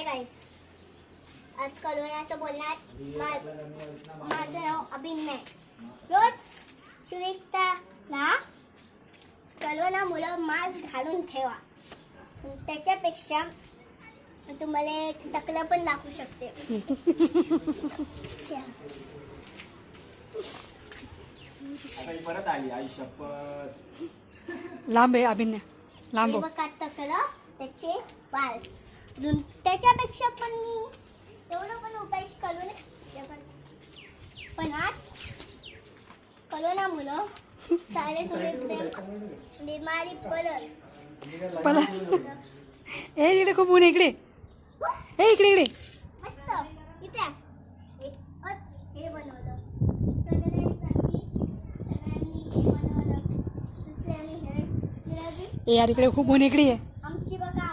गाईस, आज करोनाचं बोलणार. माझं नाव अभिनय. रोज सुरक्षितता करोनामुळे मास्क घालून ठेवा. त्याच्यापेक्षा तुम्हाला एक टकलं पण दाखवू शकते. परत आली आई शपथ. लांब आहे अभिनय, लांब हे बघा टकलं, त्याचे वाल. त्याच्यापेक्षा पण मी एवढं पण उपाय करू नये. पण आज करोनामुळं सारे थोडे बिमारी पळा. ए इकडे खूप ऊन आहे, इकडे ए इकडे इकडे. मस्त इथे हे बनवलं सगळ्यांनी हे बनवलं. दुसऱ्याने हे ए यार इकडे खूप ऊन, इकडे आहे. आमची बघा